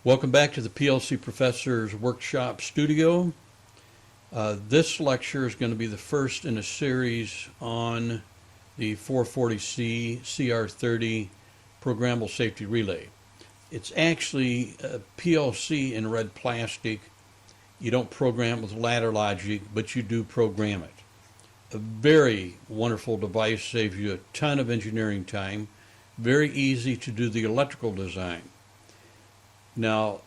Welcome back to the PLC Professor's Workshop Studio. This lecture is going to be the first in a series on the 440C-CR30 Programmable Safety Relay. It's actually a PLC in red plastic. You don't program with ladder logic, but you do program it. A very wonderful device, saves you a ton of engineering time. Very easy to do the electrical design. Now,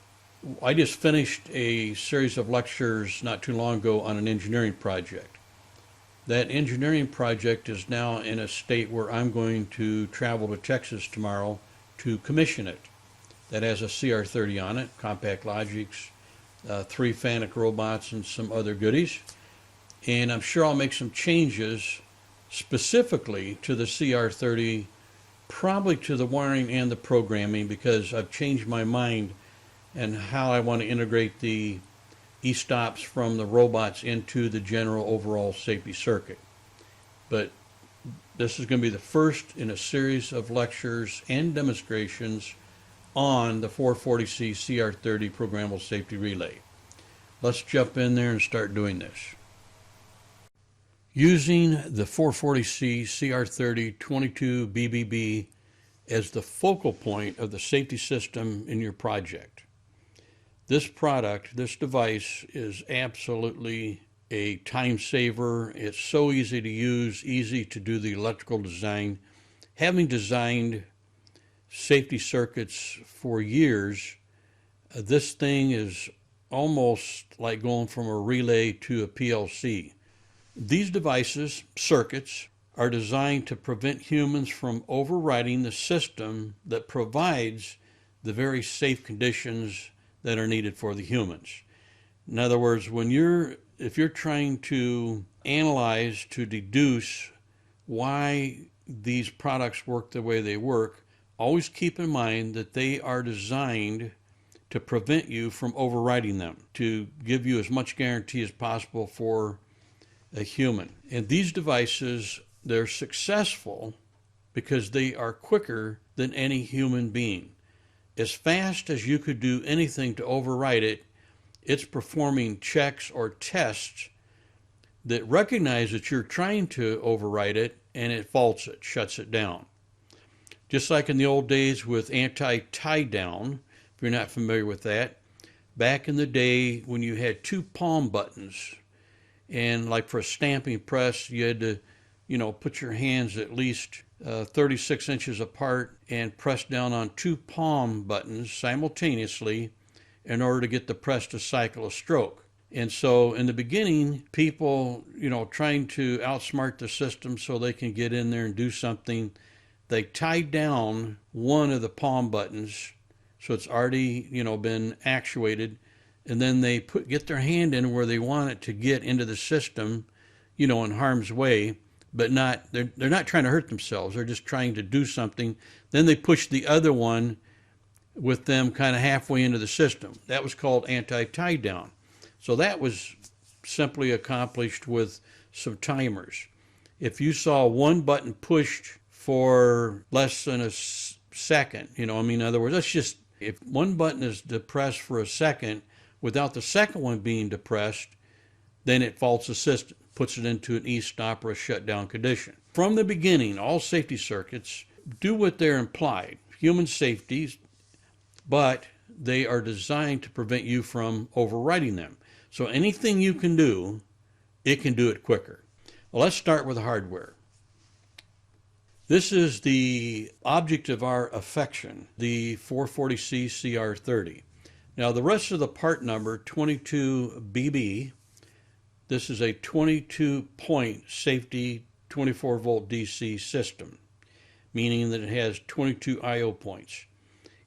I just finished a series of lectures not too long ago on an engineering project. That engineering project is now in a state where I'm going to travel to Texas tomorrow to commission it. That has a CR30 on it, compact logics, 3 FANUC robots, and some other goodies. And I'm sure I'll make some changes specifically to the CR30, probably to the wiring and the programming, because I've changed my mind and how I want to integrate the e-stops from the robots into the general overall safety circuit. But this is going to be the first in a series of lectures and demonstrations on the 440C-CR30 Programmable Safety Relay. Let's jump in there and start doing this. Using the 440C-CR30 22 BBB as the focal point of the safety system in your project. This product, this device, is absolutely a time saver. It's so easy to use, easy to do the electrical design. Having designed safety circuits for years, this thing is almost like going from a relay to a PLC. These devices, circuits, are designed to prevent humans from overriding the system that provides the very safe conditions that are needed for the humans. In other words, if you're trying to analyze, to deduce why these products work the way they work, always keep in mind that they are designed to prevent you from overriding them, to give you as much guarantee as possible for a human. And these devices, they're successful because they are quicker than any human being. As fast as you could do anything to override it, it's performing checks or tests that recognize that you're trying to override it, and it faults it, shuts it down. Just like in the old days with anti-tie down, if you're not familiar with that, back in the day when you had 2 palm buttons, and like for a stamping press, you had to, put your hands at least 36 inches apart and press down on 2 palm buttons simultaneously in order to get the press to cycle a stroke. And so in the beginning, people, trying to outsmart the system so they can get in there and do something, they tied down one of the palm buttons so it's already, been actuated, and then they get their hand in where they want it to get into the system, in harm's way, but they're not trying to hurt themselves. They're just trying to do something. Then they push the other one with them kind of halfway into the system. That was called anti-tie down. So that was simply accomplished with some timers. If you saw one button pushed for less than a second, in other words, if one button is depressed for a second without the second one being depressed, then it faults the system, puts it into an e-stop or a shutdown condition. From the beginning, all safety circuits do what they're implied, human safety, but they are designed to prevent you from overriding them. So anything you can do, it can do it quicker. Well, let's start with the hardware. This is the object of our affection, the 440C-CR30. Now the rest of the part number, 22BB, this is a 22-point safety 24-volt DC system, meaning that it has 22 I/O points.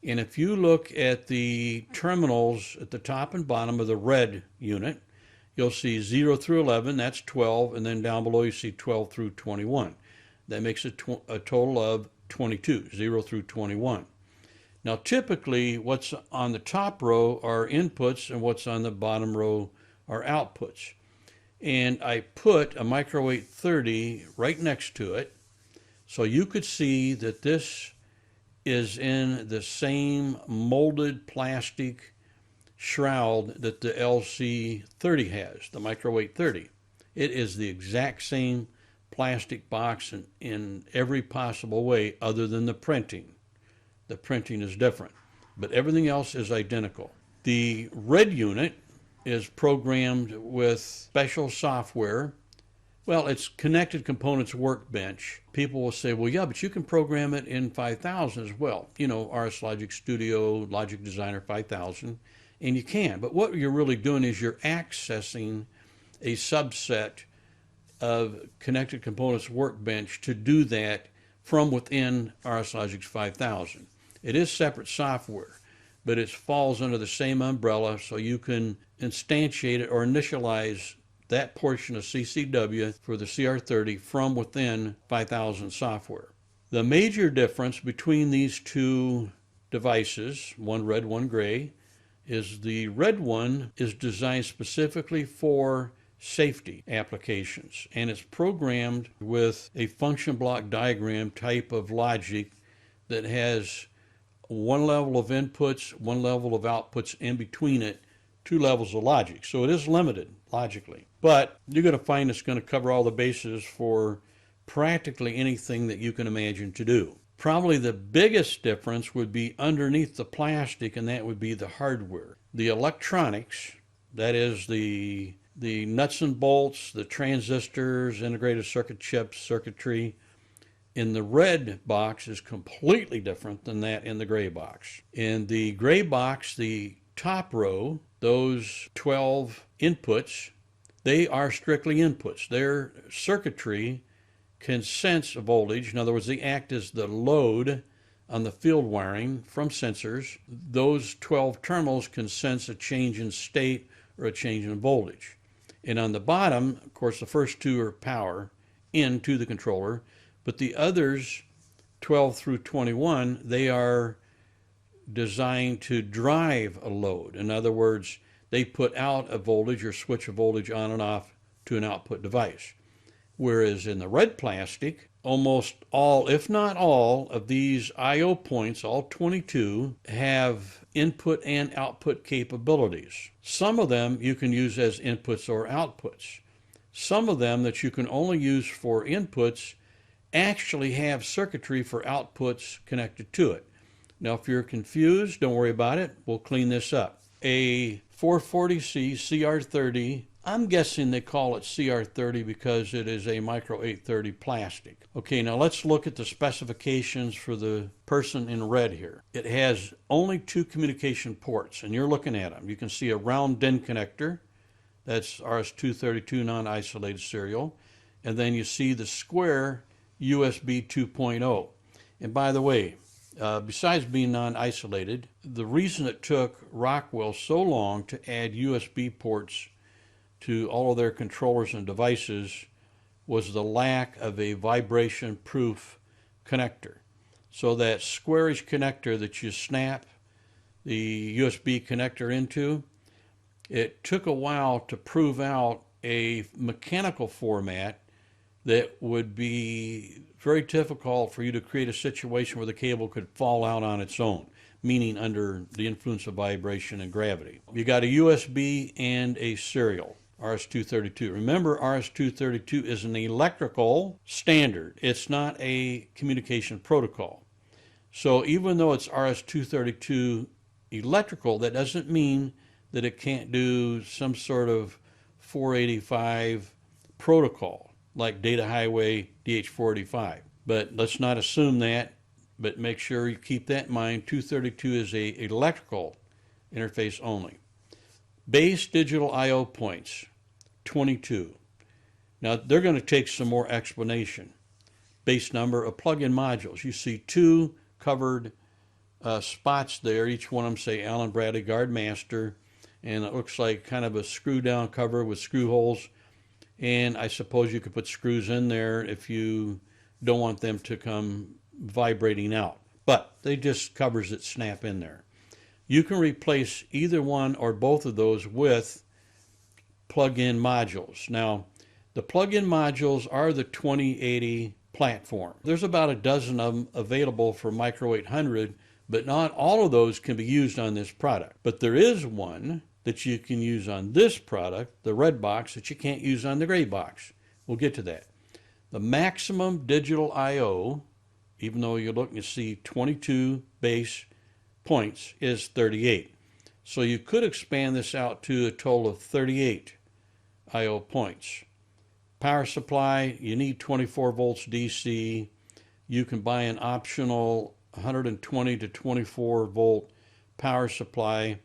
And if you look at the terminals at the top and bottom of the red unit, you'll see 0 through 11, that's 12, and then down below you see 12 through 21. That makes a total of 22, 0 through 21. Now typically what's on the top row are inputs and what's on the bottom row are outputs. And I put a micro 830 right next to it so you could see that this is in the same molded plastic shroud that the LC30 has, the Micro 830. It is the exact same plastic box in every possible way other than the printing. The printing is different, but everything else is identical. The red unit is programmed with special software. Well, it's Connected Components Workbench. People will say, well, yeah, but you can program it in 5000 as well. You know, RS Logic Studio, Logic Designer 5000, and you can. But what you're really doing is you're accessing a subset of Connected Components Workbench to do that from within RS Logic 5000. It is separate software, but it falls under the same umbrella, so you can instantiate it or initialize that portion of CCW for the CR30 from within 5000 software. The major difference between these two devices, one red, one gray, is the red one is designed specifically for safety applications, and it's programmed with a function block diagram type of logic that has one level of inputs, one level of outputs, in between it, two levels of logic. So it is limited logically, but you're going to find it's going to cover all the bases for practically anything that you can imagine to do. Probably the biggest difference would be underneath the plastic, and that would be the hardware. The electronics, that is the nuts and bolts, the transistors, integrated circuit chips, circuitry, in the red box is completely different than that in the gray box. In the gray box, the top row, those 12 inputs, they are strictly inputs. Their circuitry can sense a voltage. In other words, they act as the load on the field wiring from sensors. Those 12 terminals can sense a change in state or a change in voltage. And on the bottom, of course, the first two are power into the controller, but the others, 12 through 21, they are designed to drive a load. In other words, they put out a voltage or switch a voltage on and off to an output device. Whereas in the red plastic, almost all, if not all, of these I/O points, all 22, have input and output capabilities. Some of them you can use as inputs or outputs. Some of them that you can only use for inputs actually have circuitry for outputs connected to it. Now, if you're confused, don't worry about it. We'll clean this up. A 440C-CR30, I'm guessing they call it CR30 because it is a Micro 830 plastic. Okay, now let's look at the specifications for the person in red here. It has only 2 communication ports, and you're looking at them. You can see a round DIN connector. That's RS-232 non-isolated serial. And then you see the square USB 2.0. And by the way, besides being non-isolated, the reason it took Rockwell so long to add USB ports to all of their controllers and devices was the lack of a vibration-proof connector. So that squarish connector that you snap the USB connector into, it took a while to prove out a mechanical format that would be very difficult for you to create a situation where the cable could fall out on its own, meaning under the influence of vibration and gravity. You got a USB and a serial, RS-232. Remember, RS-232 is an electrical standard. It's not a communication protocol. So even though it's RS-232 electrical, that doesn't mean that it can't do some sort of 485 protocol, like Data Highway DH485. But let's not assume that, but make sure you keep that in mind. 232 is a electrical interface only. Base digital I/O points, 22. Now they're going to take some more explanation. Base number of plug-in modules. You see 2 covered spots there. Each one of them say Allen Bradley Guard Master, and it looks like kind of a screw down cover with screw holes. And I suppose you could put screws in there if you don't want them to come vibrating out. But they just covers that snap in there. You can replace either one or both of those with plug-in modules. Now, the plug-in modules are the 2080 platform. There's about a dozen of them available for Micro 800, but not all of those can be used on this product. But there is one that you can use on this product, the red box, that you can't use on the gray box. We'll get to that. The maximum digital I/O, even though you're looking to see 22 base points, is 38. So you could expand this out to a total of 38 I/O points. Power supply, you need 24 volts DC. You can buy an optional 120 to 24 volt power supply.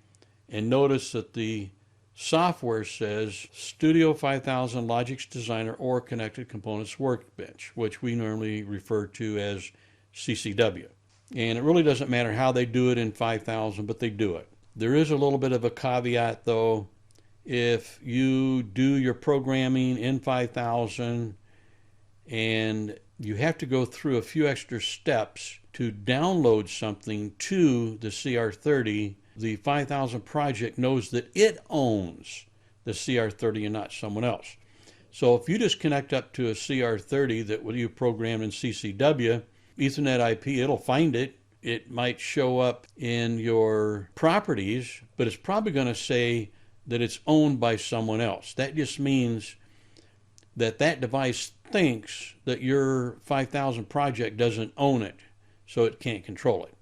And notice that the software says Studio 5000 Logix Designer or Connected Components Workbench, which we normally refer to as CCW. And it really doesn't matter how they do it in 5000, but they do it. There is a little bit of a caveat though. If you do your programming in 5000 and you have to go through a few extra steps to download something to the CR30, the 5000 project knows that it owns the CR30 and not someone else. So if you just connect up to a CR30 that you programmed in CCW, Ethernet IP, it'll find it. It might show up in your properties, but it's probably going to say that it's owned by someone else. That just means that that device thinks that your 5000 project doesn't own it, so it can't control it.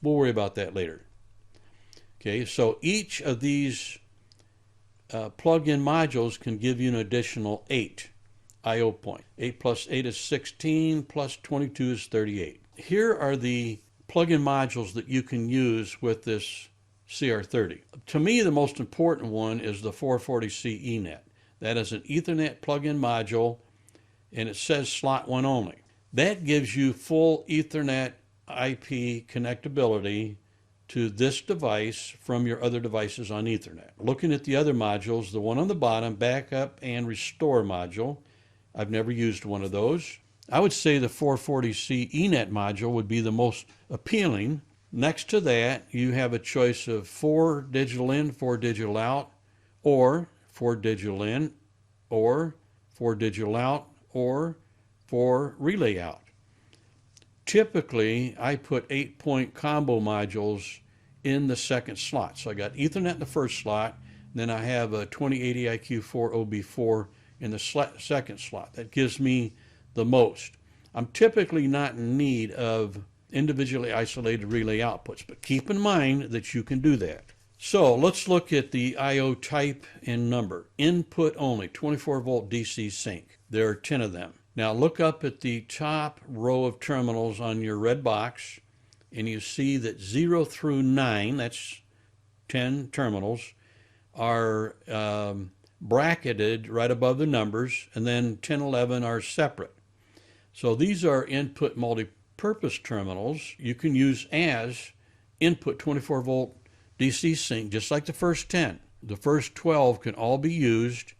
We'll worry about that later. Okay, so each of these plug-in modules can give you an additional 8 I/O points. 8 plus 8 is 16, plus 22 is 38. Here are the plug-in modules that you can use with this CR30. To me, the most important one is the 440C eNet. That is an Ethernet plug-in module, and it says slot 1 only. That gives you full Ethernet IP connectability to this device from your other devices on Ethernet. Looking at the other modules, the one on the bottom, backup and restore module, I've never used one of those. I would say the 440C eNet module would be the most appealing. Next to that, you have a choice of 4 digital in, 4 digital out, or 4 digital in, or 4 digital out, or 4 relay out. Typically, I put 8-point combo modules in the second slot. So I got Ethernet in the first slot, then I have a 2080 IQ4 OB4 in the second slot. That gives me the most. I'm typically not in need of individually isolated relay outputs, but keep in mind that you can do that. So let's look at the I/O type and number. Input only, 24 volt DC sync. There are 10 of them. Now look up at the top row of terminals on your red box, and you see that 0 through 9, that's 10 terminals, are bracketed right above the numbers, and then 10, 11 are separate. So these are input multi-purpose terminals you can use as input 24 volt DC sync, just like the first 10. The first 12 can all be used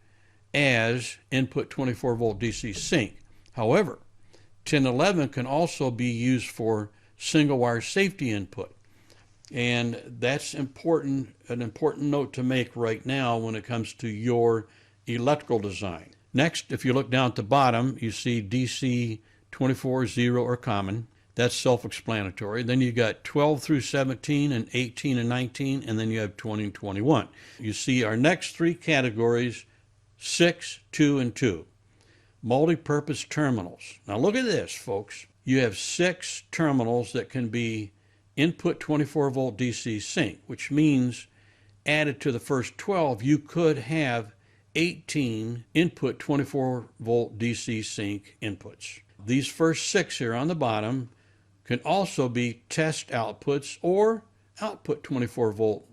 as input 24 volt DC sync. However, 1011 can also be used for single wire safety input. And that's important, an important note to make right now when it comes to your electrical design. Next, if you look down at the bottom, you see DC 24, 0 or common. That's self-explanatory. Then you got 12 through 17 and 18 and 19, and then you have 20 and 21. You see our next 3 categories, 6, 2, and 2. Multi-purpose terminals. Now look at this, folks. You have 6 terminals that can be input 24 volt DC sync, which means added to the first 12, you could have 18 input 24 volt DC sync inputs. These first 6 here on the bottom can also be test outputs or output 24 volt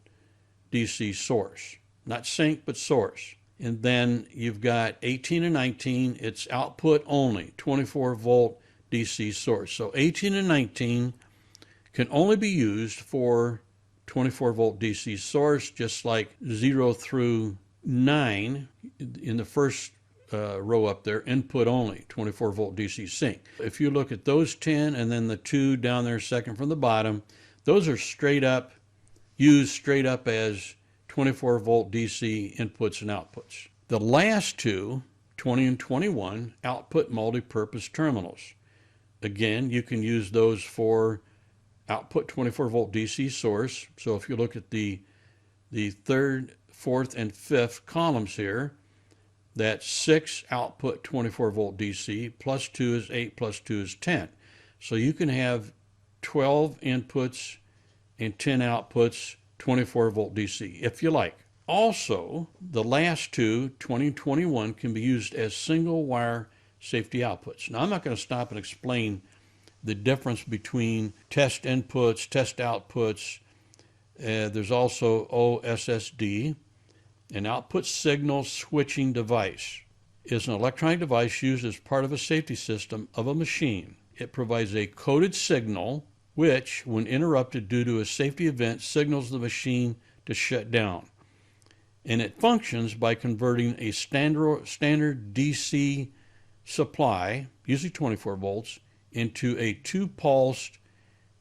DC source. Not sync, but source. And then you've got 18 and 19, it's output only, 24 volt DC source. So 18 and 19 can only be used for 24 volt DC source, just like 0 through 9 in the first row up there, input only, 24 volt DC sync. If you look at those 10 and then the 2 down there second from the bottom, those are straight up, used straight up as 24 volt DC inputs and outputs. The last 2, 20 and 21, output multi-purpose terminals. Again, you can use those for output 24 volt DC source. So if you look at the third, fourth, and fifth columns here, that's 6 output 24 volt DC, plus 2 is 8, plus 2 is 10. So you can have 12 inputs and 10 outputs 24 volt DC if you like. Also, the last two, 20 and 21, can be used as single wire safety outputs. Now, I'm not going to stop and explain the difference between test inputs, test outputs. There's also OSSD. An output signal switching device is an electronic device used as part of a safety system of a machine. It provides a coded signal which, when interrupted due to a safety event, signals the machine to shut down. And it functions by converting a standard DC supply, usually 24 volts, into a 2-pulsed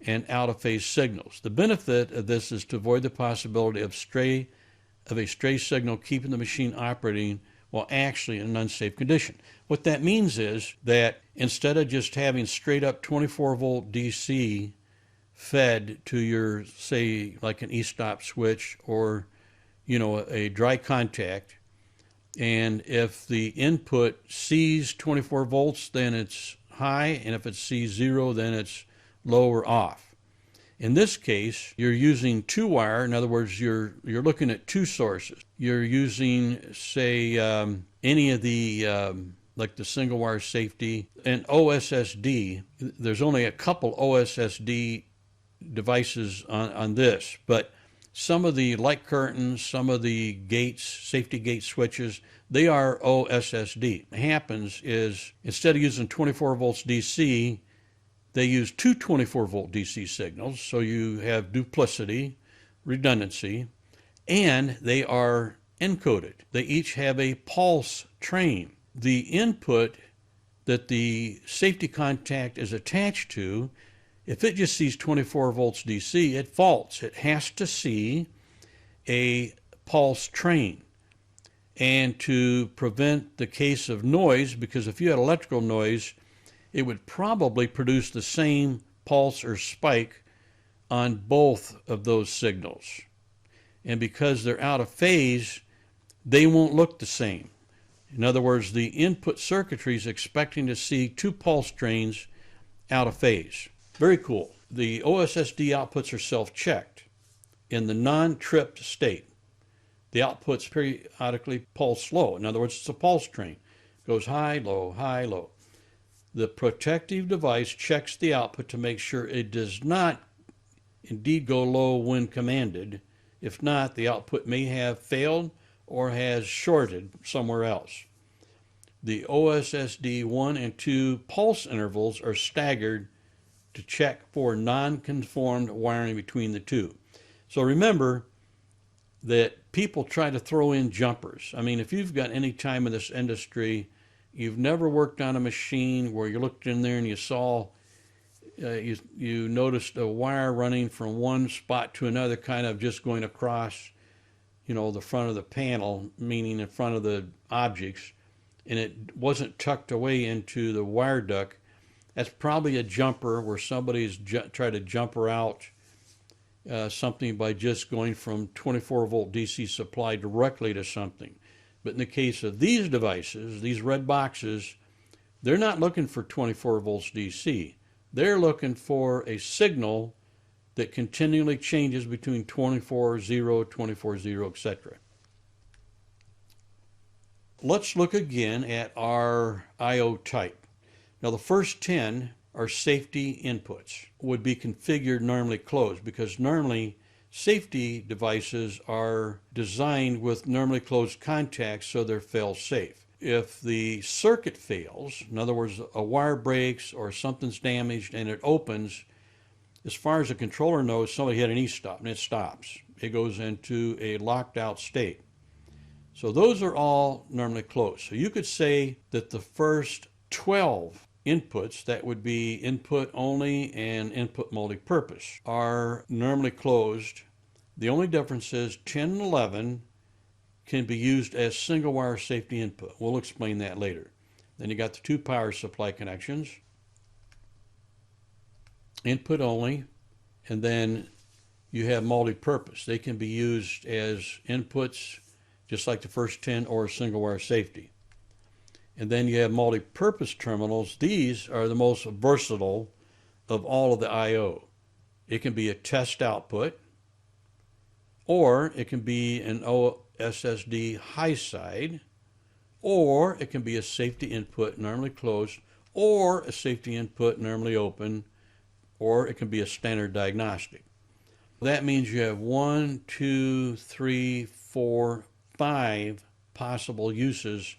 and out-of-phase signals. The benefit of this is to avoid the possibility of a stray signal keeping the machine operating while actually in an unsafe condition. What that means is that instead of just having straight up 24 volt DC fed to your, say, like an e-stop switch or, a dry contact, and if the input sees 24 volts, then it's high, and if it sees 0, then it's low or off. In this case, you're using 2-wire. In other words, you're looking at 2 sources. You're using, say, any of the, like the single wire safety and OSSD. There's only a couple OSSD devices on this, but some of the light curtains, some of the gates, safety gate switches, they are OSSD. What happens is instead of using 24 volts DC, they use 2 24 volt DC signals, so you have duplicity, redundancy, and they are encoded. They each have a pulse train. The input that the safety contact is attached to, if it just sees 24 volts DC, it faults. It has to see a pulse train. And to prevent the case of noise, because if you had electrical noise, it would probably produce the same pulse or spike on both of those signals. And because they're out of phase, they won't look the same. In other words, the input circuitry is expecting to see 2 pulse trains out of phase. Very cool. The OSSD outputs are self-checked. In the non-tripped state, the outputs periodically pulse low. In other words, it's a pulse train. Goes high, low, high, low. The protective device checks the output to make sure it does not indeed go low when commanded. If not, the output may have failed or has shorted somewhere else. The OSSD 1 and 2 pulse intervals are staggered to check for non-conformed wiring between the two. So remember that people try to throw in jumpers. I mean, if you've got any time in this industry, you've never worked on a machine where you looked in there and you saw, you noticed a wire running from one spot to another, kind of just going across, the front of the panel, meaning in front of the objects, and it wasn't tucked away into the wire duct. That's probably a jumper where somebody's tried to jumper out something by just going from 24 volt DC supply directly to something. But in the case of these devices, these red boxes, they're not looking for 24 volts DC. They're looking for a signal that continually changes between 24.0, 24.0, etc. Let's look again at our I/O type. Now the first 10 are safety inputs, would be configured normally closed, because normally safety devices are designed with normally closed contacts so they're fail-safe. If the circuit fails, in other words, a wire breaks or something's damaged and it opens, as far as the controller knows, somebody hit an e-stop and it stops. It goes into a locked out state. So those are all normally closed. So you could say that the first 12 inputs, that would be input only and input multi-purpose, are normally closed. The only difference is 10 and 11 can be used as single wire safety input. We'll explain that later. Then you got the 2 power supply connections. input only, and then you have multi-purpose. They can be used as inputs, just like the first 10, or single wire safety. And then you have multi-purpose terminals. These are the most versatile of all of the I/O. It can be a test output, or it can be an OSSD high side, or it can be a safety input normally closed, or a safety input normally open, or it can be a standard diagnostic. That means you have 1, 2, 3, 4, 5 possible uses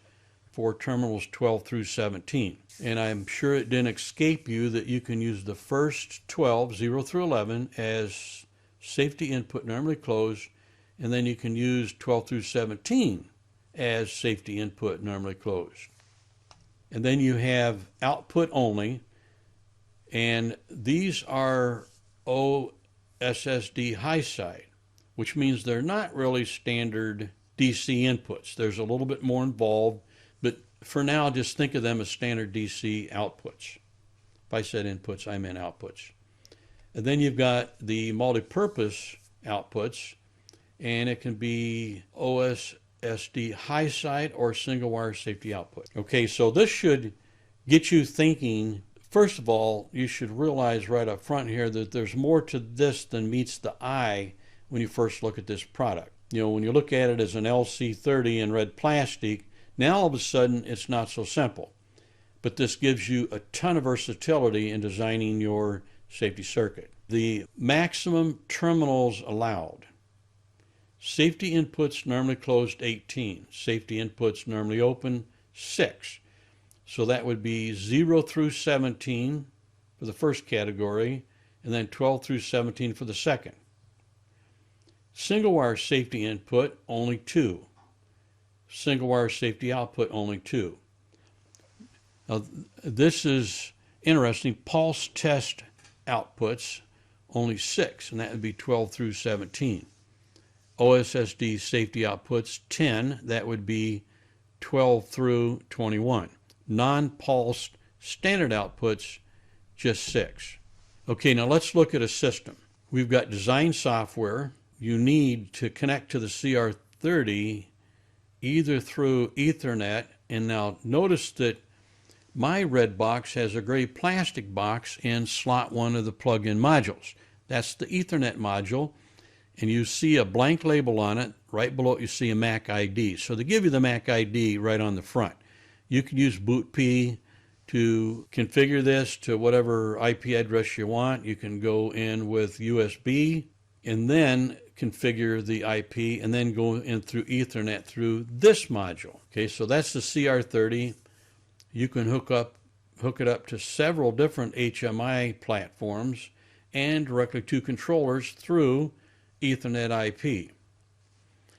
for terminals 12 through 17. And I'm sure it didn't escape you that you can use the first 12, 0 through 11, as safety input normally closed, and then you can use 12 through 17 as safety input normally closed. And then you have output only, and these are OSSD high side, which means they're not really standard DC inputs. There's a little bit more involved, but for now, just think of them as standard DC outputs. If I said inputs, I meant outputs. And then you've got the multi-purpose outputs, and it can be OSSD high side or single wire safety output. Okay, so this should get you thinking. First of all, you should realize right up front here that there's more to this than meets the eye when you first look at this product. You know, when you look at it as an LC30 in red plastic, now all of a sudden it's not so simple. But this gives you a ton of versatility in designing your safety circuit. The maximum terminals allowed. Safety inputs normally closed 18. Safety inputs normally open 6. So that would be 0 through 17 for the first category, and then 12 through 17 for the second. Single wire safety input, only 2. Single wire safety output, only 2. Now, this is interesting. Pulse test outputs, only 6, and that would be 12 through 17. OSSD safety outputs, 10. That would be 12 through 21. Non-pulsed standard outputs, just 6. Okay, now let's look at a system. We've got design software. You need to connect to the CR30 either through Ethernet, and now notice that my red box has a gray plastic box in slot 1 of the plug-in modules. That's the Ethernet module, and you see a blank label on it. Right below it you see a MAC ID. So they give you the MAC ID right on the front. You can use bootp to configure this to whatever IP address you want. You can go in with USB and then configure the IP and then go in through Ethernet through this module. Okay, so that's the CR30. You can hook it up to several different HMI platforms and directly to controllers through Ethernet IP.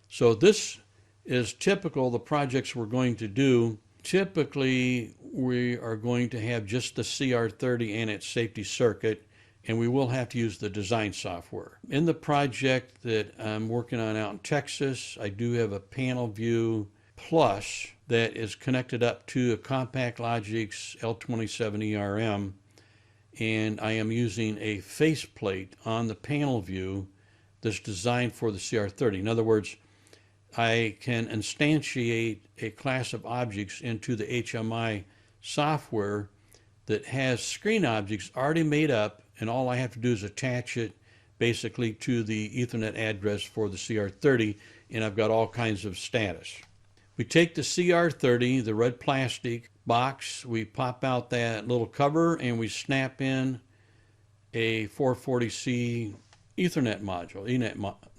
So this is typical of the projects we're going to do. Typically, we are going to have just the CR30 and its safety circuit, and we will have to use the design software. In the project that I'm working on out in Texas, I do have a panel view plus that is connected up to a Compact Logic's L27ERM, and I am using a faceplate on the panel view that's designed for the CR30. In other words, I can instantiate a class of objects into the HMI software that has screen objects already made up, and all I have to do is attach it basically to the Ethernet address for the CR30, and I've got all kinds of status. We take the CR30, the red plastic box, we pop out that little cover, and we snap in a 440C Ethernet module,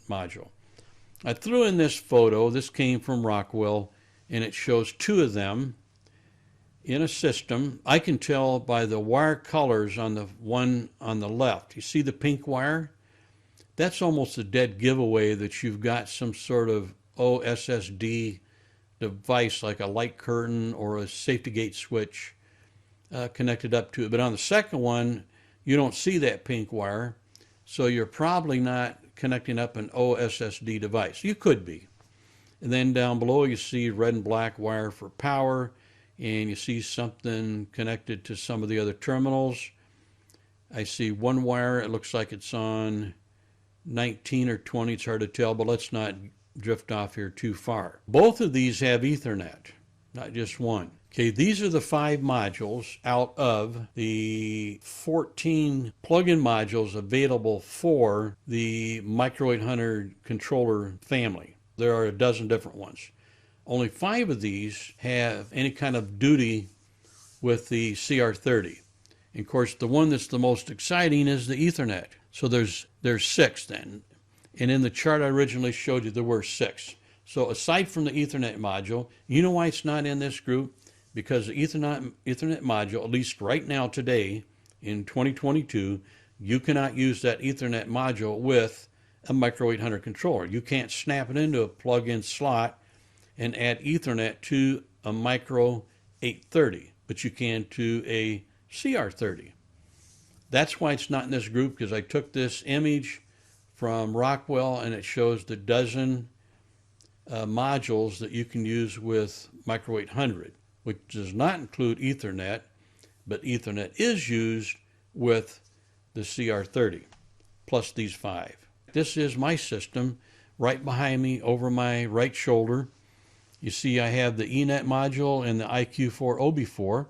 module. I threw in this photo. This came from Rockwell, and it shows 2 of them in a system. I can tell by the wire colors on the one on the left. You see the pink wire? That's almost a dead giveaway that you've got some sort of OSSD device like a light curtain or a safety gate switch connected up to it. But on the second one, you don't see that pink wire, so you're probably not connecting up an OSSD device. You could be. And then down below you see red and black wire for power, and you see something connected to some of the other terminals. I see one wire, it looks like it's on 19 or 20, it's hard to tell, but let's not drift off here too far. Both of these have Ethernet, not just one. Okay, these are the 5 modules out of the 14 plug-in modules available for the Micro 800 controller family. There are a dozen different ones. Only 5 of these have any kind of duty with the CR30. And of course, the one that's the most exciting is the Ethernet. So there's 6 then. And in the chart I originally showed you, there were 6. So aside from the Ethernet module, you know why it's not in this group? Because the Ethernet module, at least right now today, in 2022, you cannot use that Ethernet module with a Micro 800 controller. You can't snap it into a plug-in slot and add Ethernet to a Micro 830, but you can to a CR30. That's why it's not in this group, because I took this image from Rockwell and it shows the dozen modules that you can use with Micro 800, which does not include Ethernet, but Ethernet is used with the CR30, plus these 5. This is my system right behind me over my right shoulder. You see I have the eNet module and the IQ4 OB4,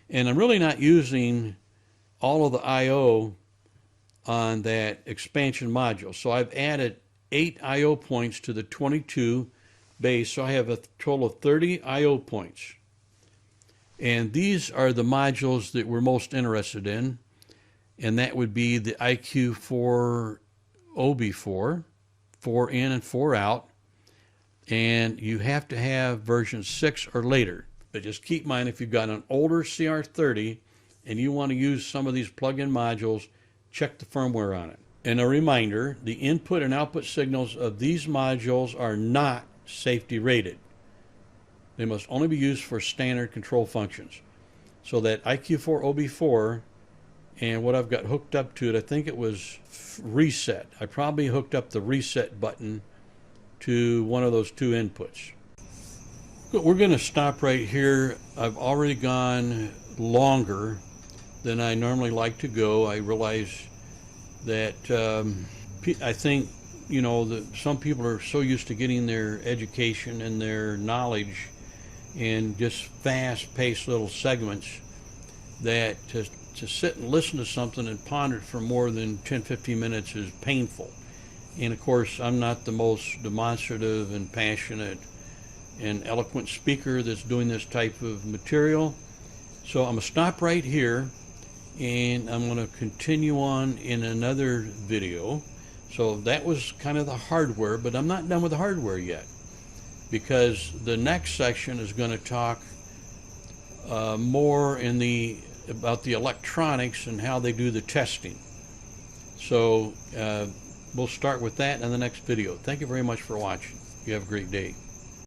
and I'm really not using all of the I/O on that expansion module. So I've added 8 I/O points to the 22 base, so I have a total of 30 I/O points. And these are the modules that we're most interested in, and that would be the IQ4 OB4, 4 in and 4 out, and you have to have version 6 or later. But just keep in mind, if you've got an older CR30 and you want to use some of these plug-in modules, check the firmware on it. And a reminder, the input and output signals of these modules are not safety rated. They must only be used for standard control functions. So that IQ4 OB4 and what I've got hooked up to it, I think it was reset. I probably hooked up the reset button to one of those 2 inputs. But we're going to stop right here. I've already gone longer than I normally like to go. I realize that I think, you know, that some people are so used to getting their education and their knowledge in just fast-paced little segments that to sit and listen to something and ponder it for more than 10-15 minutes is painful. And of course, I'm not the most demonstrative and passionate and eloquent speaker that's doing this type of material. So I'm going to stop right here, and I'm going to continue on in another video. So that was kind of the hardware, but I'm not done with the hardware yet, because the next section is going to talk more about the electronics and how they do the testing. So we'll start with that in the next video. Thank you very much for watching. You have a great day.